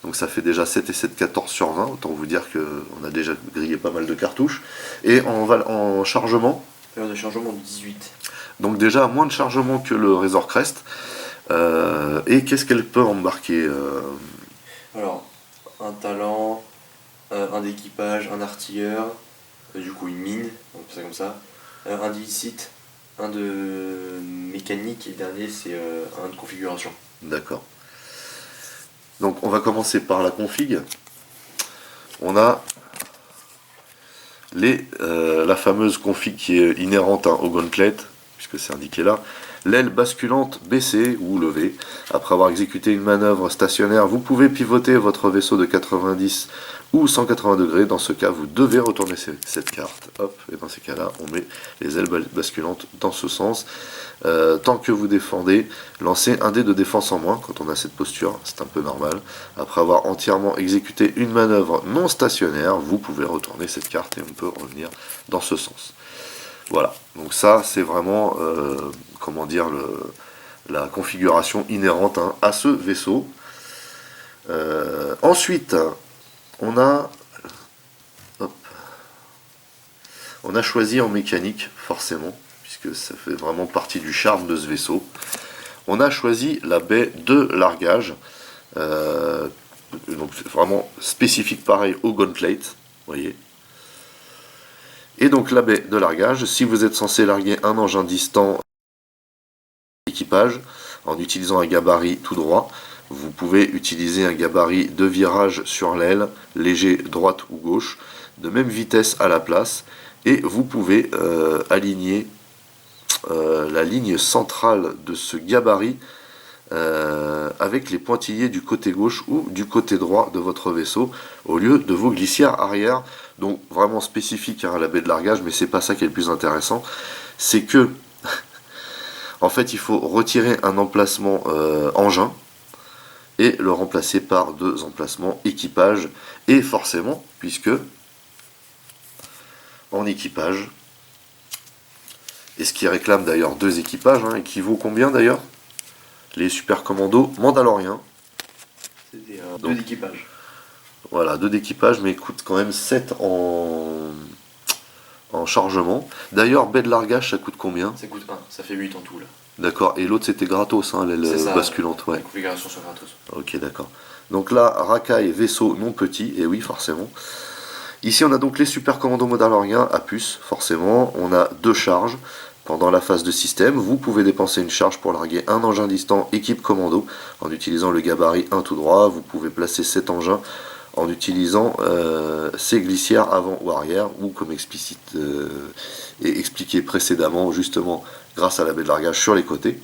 Donc ça fait déjà 7 et 7, 14 sur 20, autant vous dire qu'on a déjà grillé pas mal de cartouches. Et en chargement, Période de chargement de 18. donc déjà moins de chargement que le Razor Crest. Et qu'est-ce qu'elle peut embarquer Alors, un talent, un d'équipage, un artilleur, du coup une mine, on peut ça comme ça, un d'illicite, un de mécanique et le dernier c'est un de configuration. D'accord. Donc on va commencer par la config. On a la fameuse config qui est inhérente au Gauntlet, puisque c'est indiqué là. L'aile basculante baissée ou levée. Après avoir exécuté une manœuvre stationnaire, vous pouvez pivoter votre vaisseau de 90 ou 180 degrés. Dans ce cas, vous devez retourner cette carte. Hop, et dans ces cas-là, on met les ailes basculantes dans ce sens. Tant que vous défendez, lancez un dé de défense en moins quand on a cette posture, c'est un peu normal. Après avoir entièrement exécuté une manœuvre non stationnaire, vous pouvez retourner cette carte et on peut revenir dans ce sens. Voilà, donc ça c'est vraiment, comment dire, la configuration inhérente à ce vaisseau. Ensuite, on a choisi en mécanique, forcément, puisque ça fait vraiment partie du charme de ce vaisseau. On a choisi la baie de largage, donc c'est vraiment spécifique pareil au Gauntlet, vous voyez. Et donc la baie de largage, si vous êtes censé larguer un engin distant équipage en utilisant un gabarit tout droit, vous pouvez utiliser un gabarit de virage sur l'aile, léger droite ou gauche, de même vitesse à la place, et vous pouvez aligner la ligne centrale de ce gabarit avec les pointillés du côté gauche ou du côté droit de votre vaisseau au lieu de vos glissières arrière. Donc vraiment spécifique à la baie de largage, mais c'est pas ça qui est le plus intéressant. C'est que en fait il faut retirer un emplacement engin et le remplacer par deux emplacements équipage. Et forcément, puisque en équipage, et ce qui réclame d'ailleurs deux équipages, hein, équivaut combien d'ailleurs? Les super commandos mandaloriens. C'était deux d'équipage. Voilà, deux d'équipage, mais il coûte quand même 7 en chargement. D'ailleurs, baie de largage, ça coûte combien? Ça coûte 1, ça fait 8 en tout là. D'accord, et l'autre c'était gratos, hein, l'aile basculante, ouais. La configuration sur gratos. Ok, d'accord. Donc là, racaille, vaisseau non petit, et oui, forcément. Ici, on a donc les super commandos mandaloriens à puce, forcément. On a deux charges. Pendant la phase de système, vous pouvez dépenser une charge pour larguer un engin distant équipe commando en utilisant le gabarit 1 tout droit. Vous pouvez placer cet engin en utilisant ses glissières avant ou arrière, ou comme explicite et expliqué précédemment, justement grâce à la baie de largage sur les côtés.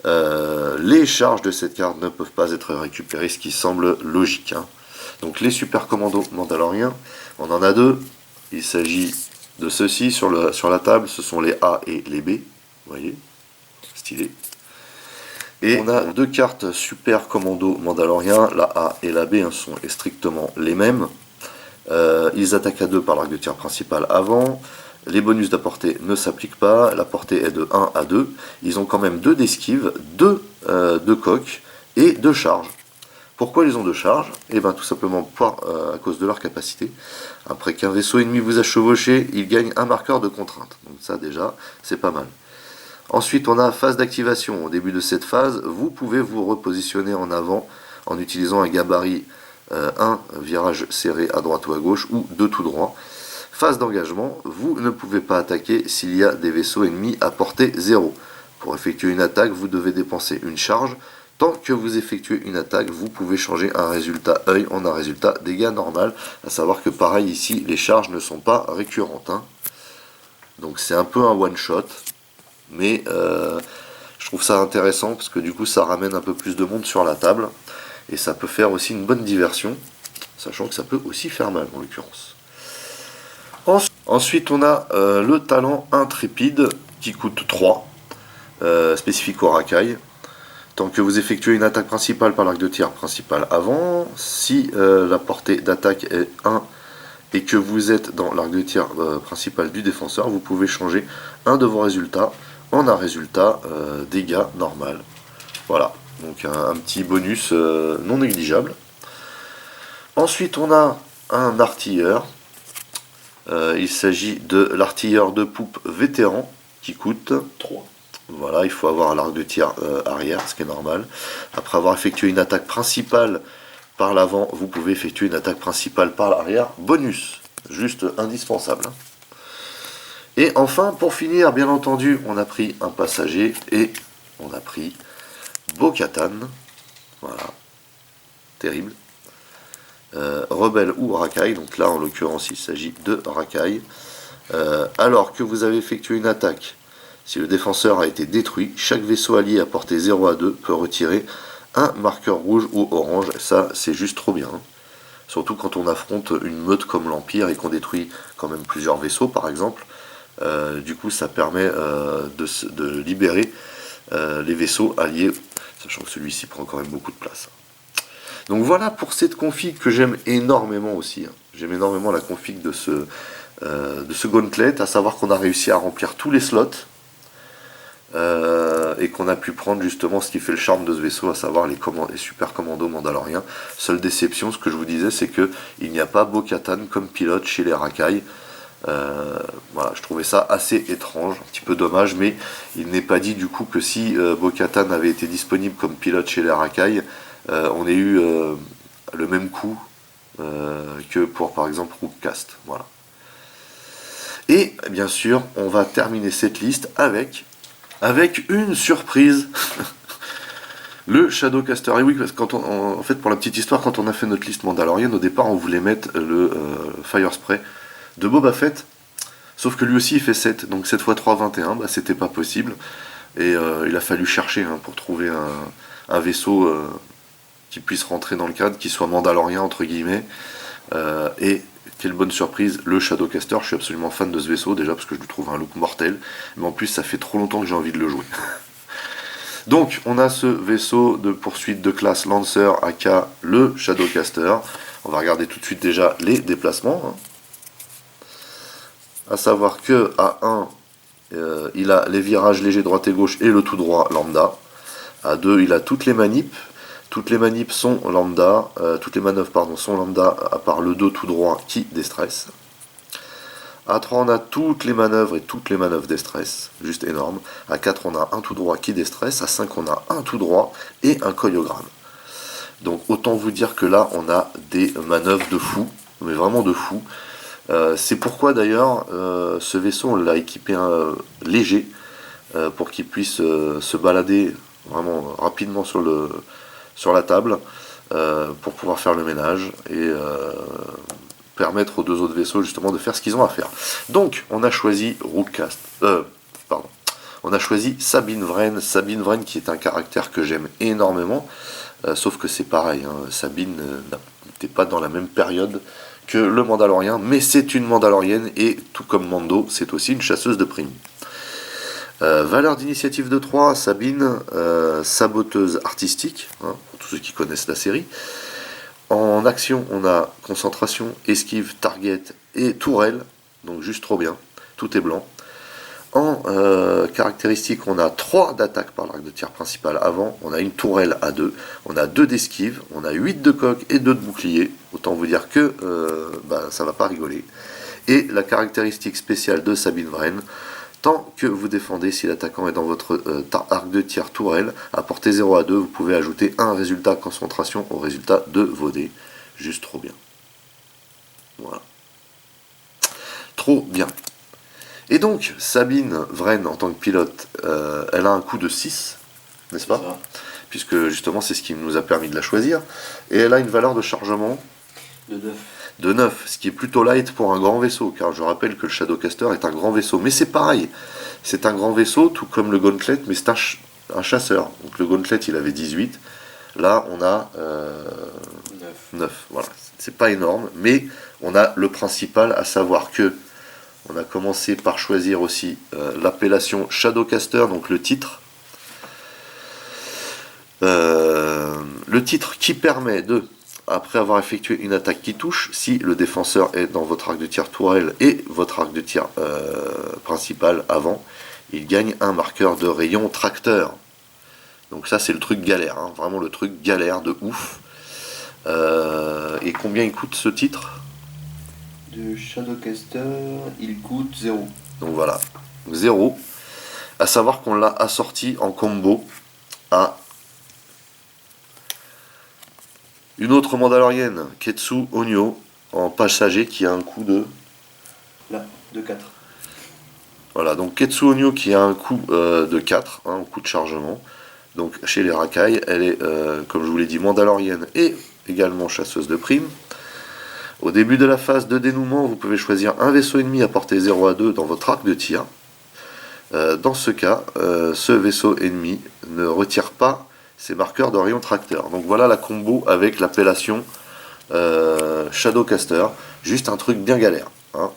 Les charges de cette carte ne peuvent pas être récupérées, ce qui semble logique, hein. Donc les super commandos mandaloriens, on en a deux. Il s'agit de ceux-ci sur la table, ce sont les A et les B, vous voyez, stylé. Et on a deux cartes super commando mandaloriens, la A et la B, hein, sont strictement les mêmes. Ils attaquent à deux par l'arc de tir principal avant. Les bonus de portée ne s'appliquent pas, la portée est de 1 à 2. Ils ont quand même deux d'esquive, deux de coque et deux charges. Pourquoi ils ont deux charges? Eh bien tout simplement à cause de leur capacité. Après qu'un vaisseau ennemi vous a chevauché, il gagne un marqueur de contrainte. Donc ça déjà, c'est pas mal. Ensuite, on a phase d'activation. Au début de cette phase, vous pouvez vous repositionner en avant en utilisant un gabarit 1, virage serré à droite ou à gauche, ou 2 tout droit. Phase d'engagement, vous ne pouvez pas attaquer s'il y a des vaisseaux ennemis à portée 0. Pour effectuer une attaque, vous devez dépenser une charge. Tant que vous effectuez une attaque, vous pouvez changer un résultat œil en un résultat dégâts normal. À savoir que pareil ici, les charges ne sont pas récurrentes, hein. Donc c'est un peu un one shot. Mais je trouve ça intéressant parce que du coup ça ramène un peu plus de monde sur la table. Et ça peut faire aussi une bonne diversion. Sachant que ça peut aussi faire mal en l'occurrence. Ensuite on a le talent intrépide qui coûte 3. Spécifique au racaille. Tant que vous effectuez une attaque principale par l'arc de tir principal avant, si la portée d'attaque est 1 et que vous êtes dans l'arc de tir principal du défenseur, vous pouvez changer un de vos résultats en un résultat dégâts normal. Voilà, donc un petit bonus non négligeable. Ensuite on a un artilleur. Il s'agit de l'artilleur de poupe vétéran qui coûte 3. Voilà, il faut avoir l'arc de tir arrière, ce qui est normal. Après avoir effectué une attaque principale par l'avant, vous pouvez effectuer une attaque principale par l'arrière. Bonus, juste indispensable. Et enfin, pour finir, bien entendu, on a pris un passager et on a pris Bo-Katan. Voilà, terrible. Rebelle ou racaille, donc là en l'occurrence il s'agit de racaille. Alors que vous avez effectué une attaque, si le défenseur a été détruit, chaque vaisseau allié à portée 0 à 2 peut retirer un marqueur rouge ou orange. Ça, c'est juste trop bien. Surtout quand on affronte une meute comme l'Empire et qu'on détruit quand même plusieurs vaisseaux, par exemple. Du coup, ça permet de libérer les vaisseaux alliés, sachant que celui-ci prend quand même beaucoup de place. Donc voilà pour cette config que j'aime énormément aussi. J'aime énormément la config de ce gauntlet, à savoir qu'on a réussi à remplir tous les slots. Et qu'on a pu prendre justement ce qui fait le charme de ce vaisseau, à savoir les super commandos mandaloriens. Seule déception, ce que je vous disais, c'est que il n'y a pas Bo-Katan comme pilote chez les racailles. Voilà, je trouvais ça assez étrange, un petit peu dommage, mais il n'est pas dit du coup que si Bo-Katan avait été disponible comme pilote chez les racailles, on ait eu le même coup que pour par exemple Rookcast. Voilà. Et bien sûr, on va terminer cette liste avec une surprise. Le Shadowcaster. Et oui, parce que en fait, pour la petite histoire, quand on a fait notre liste mandalorienne, au départ, on voulait mettre le Fire Spray de Boba Fett. Sauf que lui aussi, il fait 7. Donc 7 x 3, 21. Bah, c'était pas possible. Et il a fallu chercher pour trouver un vaisseau qui puisse rentrer dans le cadre, qui soit mandalorien entre guillemets. Et quelle bonne surprise, le Shadowcaster. Je suis absolument fan de ce vaisseau, déjà parce que je lui trouve un look mortel, mais en plus ça fait trop longtemps que j'ai envie de le jouer. Donc on a ce vaisseau de poursuite de classe Lancer aka le Shadowcaster. On va regarder tout de suite déjà les déplacements. À savoir que à 1, il a les virages légers droite et gauche et le tout droit lambda. À 2, il a toutes les manips. Toutes les manips sont lambda, toutes les manœuvres pardon, sont lambda, à part le 2 tout droit qui déstresse. À 3, on a toutes les manœuvres et toutes les manœuvres déstress, juste énorme. À 4, on a un tout droit qui déstresse. À 5, on a un tout droit et un choréogramme. Donc autant vous dire que là, on a des manœuvres de fou, mais vraiment de fou. C'est pourquoi d'ailleurs, ce vaisseau, on l'a équipé léger, pour qu'il puisse se balader vraiment rapidement sur la table, pour pouvoir faire le ménage et permettre aux deux autres vaisseaux justement de faire ce qu'ils ont à faire. Donc on a choisi on a choisi Sabine Wren qui est un caractère que j'aime énormément, sauf que c'est pareil, hein, Sabine n'était pas dans la même période que le Mandalorien, mais c'est une Mandalorienne et tout comme Mando, c'est aussi une chasseuse de primes. Valeur d'initiative de 3, Sabine, saboteuse artistique, hein, pour tous ceux qui connaissent la série. En action, on a concentration, esquive, target et tourelle, donc juste trop bien, tout est blanc. En caractéristique, on a 3 d'attaque par l'arc de tir principal avant, on a une tourelle à 2, on a 2 d'esquive, on a 8 de coque et 2 de bouclier, autant vous dire que ça va pas rigoler. Et la caractéristique spéciale de Sabine Wren, tant que vous défendez, si l'attaquant est dans votre arc de tir tourelle, à portée 0 à 2, vous pouvez ajouter un résultat concentration au résultat de vos dés. Juste trop bien. Voilà. Trop bien. Et donc, Sabine Wren, en tant que pilote, elle a un coût de 6, n'est-ce pas? Puisque justement, c'est ce qui nous a permis de la choisir. Et elle a une valeur de chargement de 9. Ce qui est plutôt light pour un grand vaisseau, car je rappelle que le Shadowcaster est un grand vaisseau. Mais c'est pareil, c'est un grand vaisseau, tout comme le Gauntlet, mais c'est un chasseur. Donc le Gauntlet, il avait 18, là on a 9. Voilà, c'est pas énorme, mais on a le principal, à savoir que on a commencé par choisir aussi l'appellation Shadowcaster, donc le titre. Le titre qui permet de, après avoir effectué une attaque qui touche, si le défenseur est dans votre arc de tir tourelle et votre arc de tir principal avant, il gagne un marqueur de rayon tracteur. Donc ça c'est le truc galère, hein, vraiment le truc galère de ouf. Et combien il coûte ce titre? De Shadowcaster, il coûte 0. Donc voilà, 0. À savoir qu'on l'a assorti en combo à une autre Mandalorienne, Ketsu Onyo, en passager, qui a un coût de... Là, de 4. Voilà, donc Ketsu Onyo qui a un coût de 4, un coût de chargement. Donc chez les Rakai, elle est, comme je vous l'ai dit, Mandalorienne et également chasseuse de primes. Au début de la phase de dénouement, vous pouvez choisir un vaisseau ennemi à portée 0 à 2 dans votre arc de tir. Dans ce cas, ce vaisseau ennemi ne retire pas ses marqueurs de rayon tracteur. Donc voilà la combo avec l'appellation Shadowcaster. Juste un truc bien galère. Hein.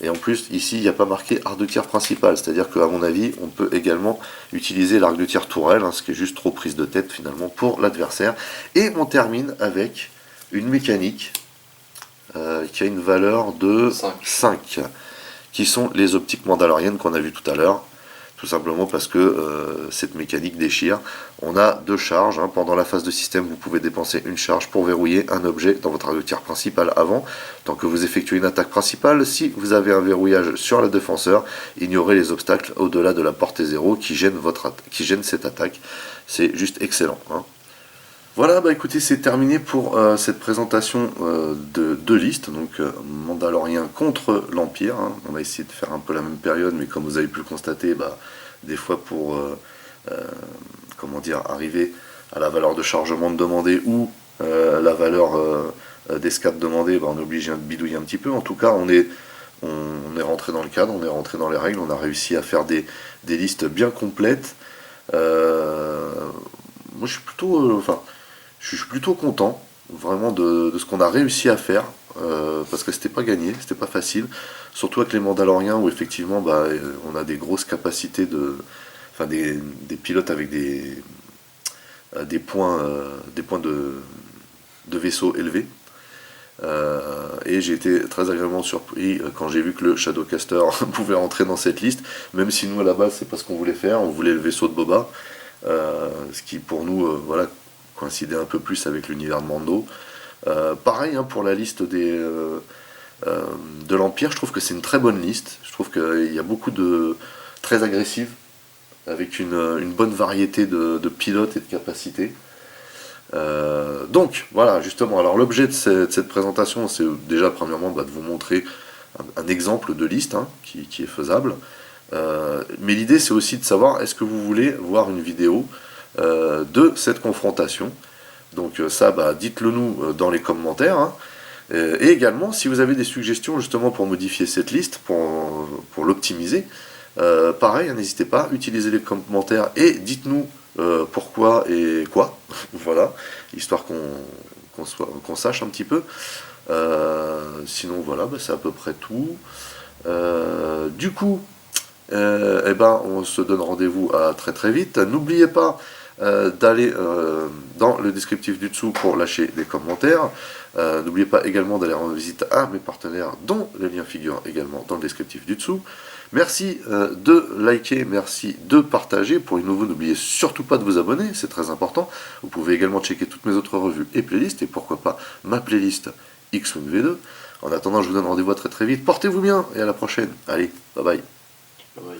Et en plus, ici, il n'y a pas marqué arc de tir principal. C'est-à-dire qu'à mon avis, on peut également utiliser l'arc de tir tourelle, hein, ce qui est juste trop prise de tête finalement pour l'adversaire. Et on termine avec une mécanique qui a une valeur de 5, qui sont les optiques mandaloriennes qu'on a vues tout à l'heure. Tout simplement parce que cette mécanique déchire. On a 2 charges. Hein. Pendant la phase de système, vous pouvez dépenser une charge pour verrouiller un objet dans votre arc de tir principal avant. Tant que vous effectuez une attaque principale, si vous avez un verrouillage sur le défenseur, ignorez les obstacles au-delà de la portée 0 qui gênent cette attaque. C'est juste excellent. Hein. Voilà, bah écoutez, c'est terminé pour cette présentation de 2 listes, donc Mandalorien contre l'Empire. Hein. On va essayer de faire un peu la même période, mais comme vous avez pu le constater, bah, des fois pour arriver à la valeur de chargement demandée ou la valeur d'escape demandée, bah, on est obligé de bidouiller un petit peu. En tout cas, on est rentré dans le cadre, on est rentré dans les règles, on a réussi à faire des listes bien complètes. moi je suis plutôt, je suis plutôt content vraiment de ce qu'on a réussi à faire, parce que c'était pas gagné, c'était pas facile, surtout avec les Mandaloriens où effectivement bah, on a des grosses capacités enfin des pilotes avec des points de vaisseau élevés. Et j'ai été très agréablement surpris quand j'ai vu que le Shadowcaster pouvait entrer dans cette liste, même si nous à la base c'est pas ce qu'on voulait faire, on voulait le vaisseau de Boba, ce qui pour nous voilà, coïncidait un peu plus avec l'univers de Mando. Pareil hein, pour la liste de l'Empire, je trouve que c'est une très bonne liste, je trouve qu'il y a beaucoup de très agressives, avec une bonne variété de pilotes et de capacités. Donc voilà, justement, alors l'objet de cette présentation, c'est déjà premièrement bah, de vous montrer un exemple de liste hein, qui est faisable. Mais l'idée c'est aussi de savoir est-ce que vous voulez voir une vidéo de cette confrontation. Donc ça, bah, dites-le nous dans les commentaires. Hein. Et également, si vous avez des suggestions justement pour modifier cette liste, pour l'optimiser, pareil, hein, n'hésitez pas, utilisez les commentaires et dites-nous pourquoi et quoi, voilà, histoire qu'on sache un petit peu. Sinon voilà, bah, c'est à peu près tout. Du coup, eh ben, on se donne rendez-vous à très très vite. N'oubliez pas d'aller dans le descriptif du dessous pour lâcher des commentaires. N'oubliez pas également d'aller rendre visite à mes partenaires dont les liens figurent également dans le descriptif du dessous. Merci de liker, merci de partager. Pour les nouveaux, n'oubliez surtout pas de vous abonner, c'est très important. Vous pouvez également checker toutes mes autres revues et playlists, et pourquoi pas ma playlist X-Wing V2. En attendant, je vous donne rendez-vous à très très vite. Portez-vous bien et à la prochaine. Allez, bye bye. Bye bye.